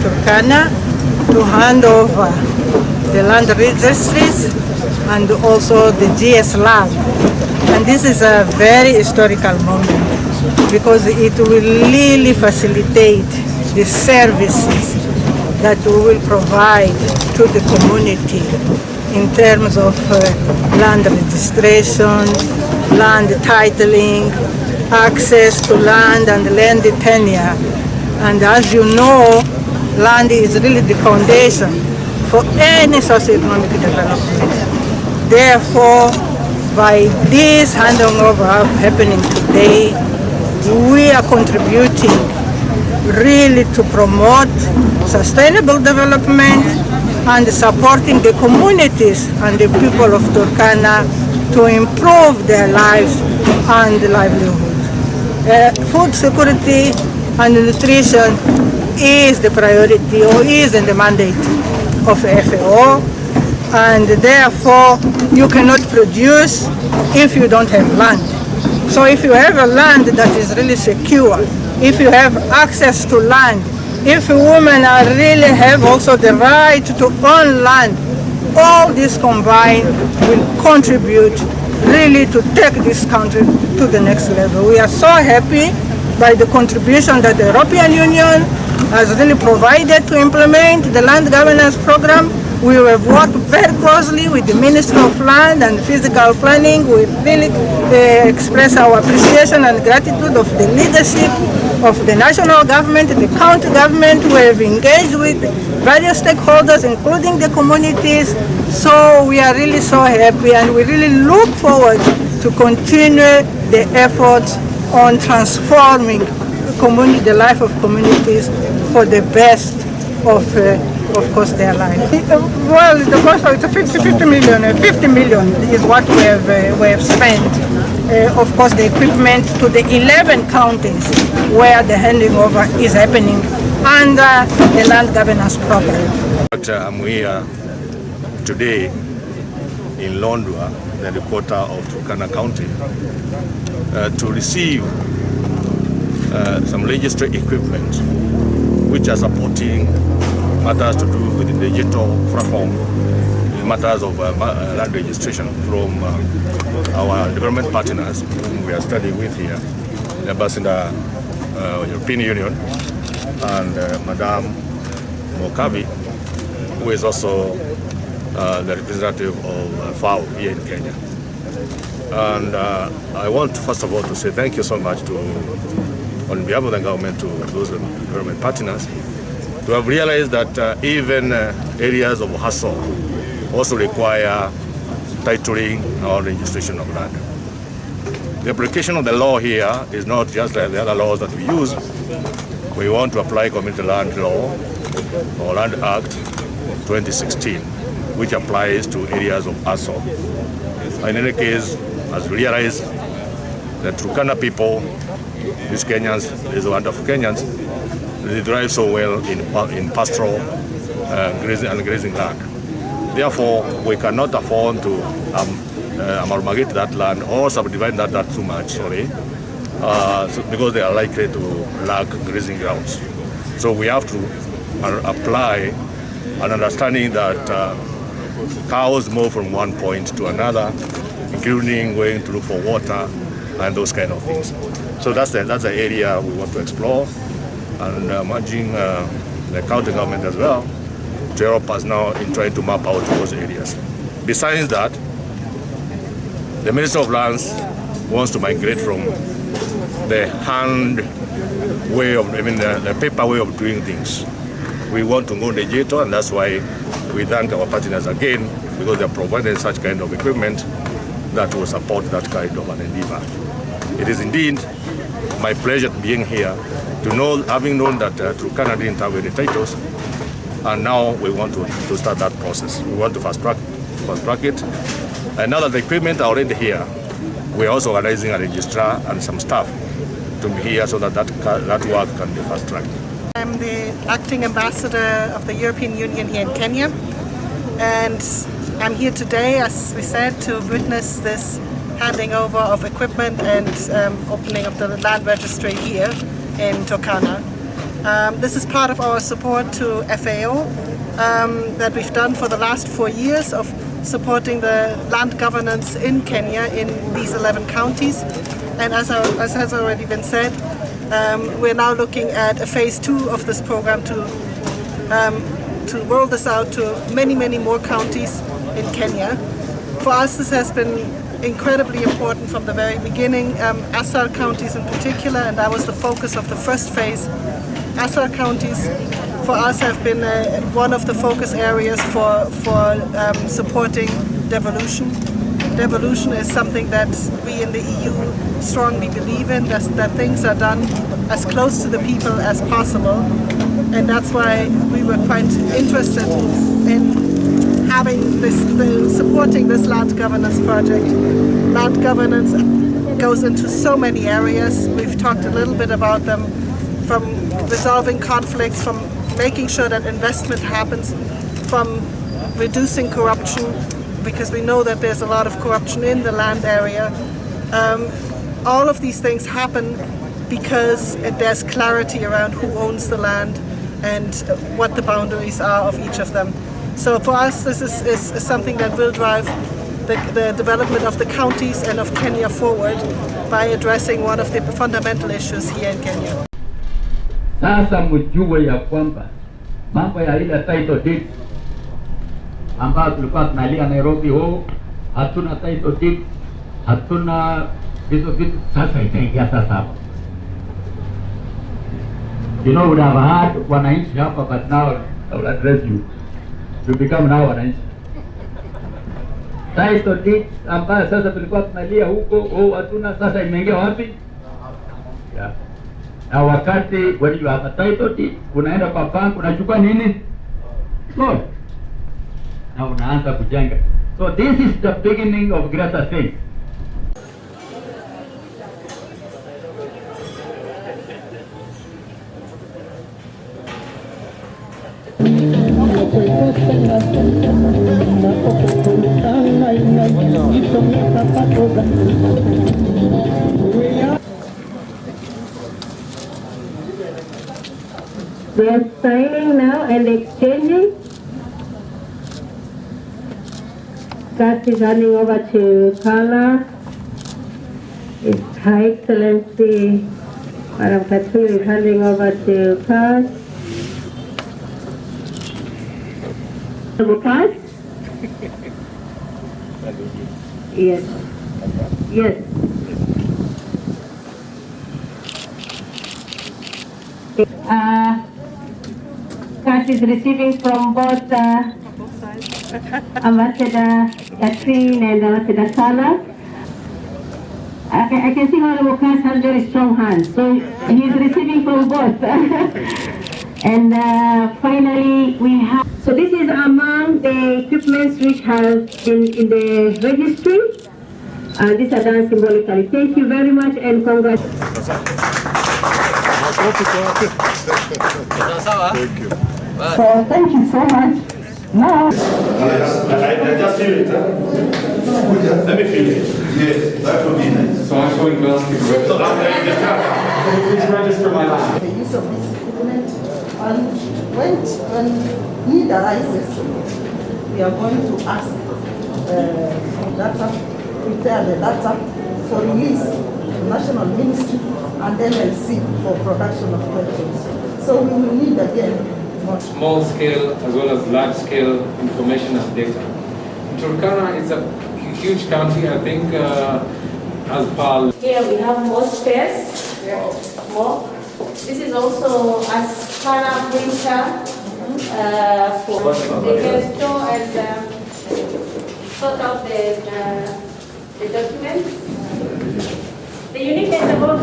Turkana to hand over the land registries and also the GS land. And this is a very historical moment because it will really facilitate the services that we will provide to the community in terms of land registration, land titling, access to land and land tenure. And as you know, land is really the foundation for any socio-economic development. Therefore, by this handing over happening today, we are contributing really to promote sustainable development and supporting the communities and the people of Turkana to improve their lives and livelihood. Food security and nutrition is the priority or is in the mandate of FAO, and therefore you cannot produce if you don't have land. So if you have a land that is really secure, if you have access to land, if women are really have also the right to own land, all this combined will contribute really to take this country to the next level. We are so happy by the contribution that the European Union has really provided to implement the land governance program. We have worked very closely with the Ministry of Land and Physical Planning. We really express our appreciation and gratitude of the leadership of the national government, the county government. We have engaged with various stakeholders, including the communities. So we are really so happy, and we really look forward to continue the efforts on transforming the life of communities for the best of course, their life. Well, the cost of 50 million is what we have spent. Of course, the equipment to the 11 counties where the handing over is happening under the land governance program. I'm here today in Londra, the headquarters of Turkana County, to receive some registry equipment which are supporting matters to do with the digital platform, matters of land registration from our development partners whom we are studying with here, the Ambassador European Union and Madame Mokavi, who is also the representative of FAO here in Kenya. And I want first of all to say thank you so much on behalf of the government to those development partners to have realized that even areas of hassle also require titling or registration of land. The application of the law here is not just like the other laws that we use. We want to apply Community Land Law or Land Act 2016, which applies to areas of hassle. In any case, as we realize, the Turkana people, these Kenyans, these wonderful Kenyans, they thrive so well in pastoral grazing land. Therefore, we cannot afford to amalgamate that land or subdivide that too much, because they are likely to lack grazing grounds. So we have to apply an understanding that cows move from one point to another, including going to look for water and those kind of things. So that's the area we want to explore, and urging the county government as well to help us now in trying to map out those areas. Besides that, the Minister of Lands wants to migrate from the hand way of, the paper way of doing things. We want to go digital, and that's why we thank our partners again, because they are providing such kind of equipment that will support that kind of an endeavor. It is indeed my pleasure being here to know, having known that Turkana didn't have any titles, and now we want to start that process. We want to fast track it. And now that the equipment are already here, we're also organizing a registrar and some staff to be here so that that work can be fast tracked. I'm the acting ambassador of the European Union here in Kenya, and I'm here today, as we said, to witness this handing over of equipment and opening of the land registry here in Turkana. This is part of our support to FAO that we've done for the last 4 years of supporting the land governance in Kenya in these 11 counties. And as has already been said, we're now looking at a phase 2 of this program to roll this out to many, many more counties in Kenya. For us, this has been incredibly important from the very beginning. Assar counties in particular, and that was the focus of the first phase. Assar counties for us have been one of the focus areas for supporting devolution. Devolution is something that we in the EU strongly believe in, that things are done as close to the people as possible. And that's why we were quite interested in having supporting this land governance project. Land governance goes into so many areas. We've talked a little bit about them, from resolving conflicts, from making sure that investment happens, from reducing corruption, because we know that there's a lot of corruption in the land area. All of these things happen because there's clarity around who owns the land and what the boundaries are of each of them. So for us, this is something that will drive the development of the counties and of Kenya forward by addressing one of the fundamental issues here in Kenya. Sasa mjue ya kwamba mambo ya ile title deed ambayo tulikuwa tunalia Nairobi, hatuna title deed, hatuna hizo vitu, sasa itaingia sasa hapa. You know, would have had wananchi hapa, but now I will address you. You become now wananchi. Title deed ambayo sasa tulikuwa tunalia huko, hatuna, sasa imeingia wapi? Yeah. Na wakati when you have a title deed, unaenda kwa bank, unachukua nini? Loan. Na unaanza kujenga. So this is the beginning of greater things. They are signing now and exchanging. That is handing over to Kala. His High Excellency Madam Katur is handing over to Kaz. Kaz? Yes. Yes. Cash is receiving from both Ambassador Catherine and Ambassador Salah. I can see Honorable Cash has very strong hands, so he's receiving from both. And finally, we have. So this is among the equipments which have been in the registry. These are done symbolically. Thank you very much and congratulations. Thank you. So thank you so much. Now, I just feel it. Let me feel it. Yes, that would be nice. So I'm going to ask you to please register my land. The use of this equipment, and when need arises, we are going to ask for data, prepare the data for release to National Ministry and NLC for production of questions. So we will need again much Small scale as well as large scale information and data. Turkana is a huge county, I think, as Paul. here we have more space. More. This is also a scanner printer for the can store and sort out the documents. The uniqueness about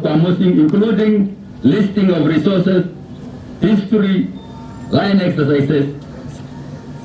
Promoting, including listing of resources, history, line exercises.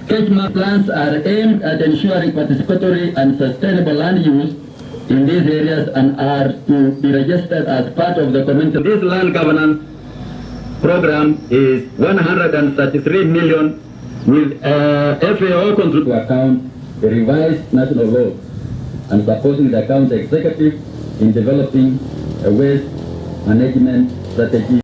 Sketch map plans are aimed at ensuring participatory and sustainable land use in these areas and are to be registered as part of the community. This land governance program is 133 million with FAO contribute to account the revised national law and supporting the county executive in developing a waste management strategy.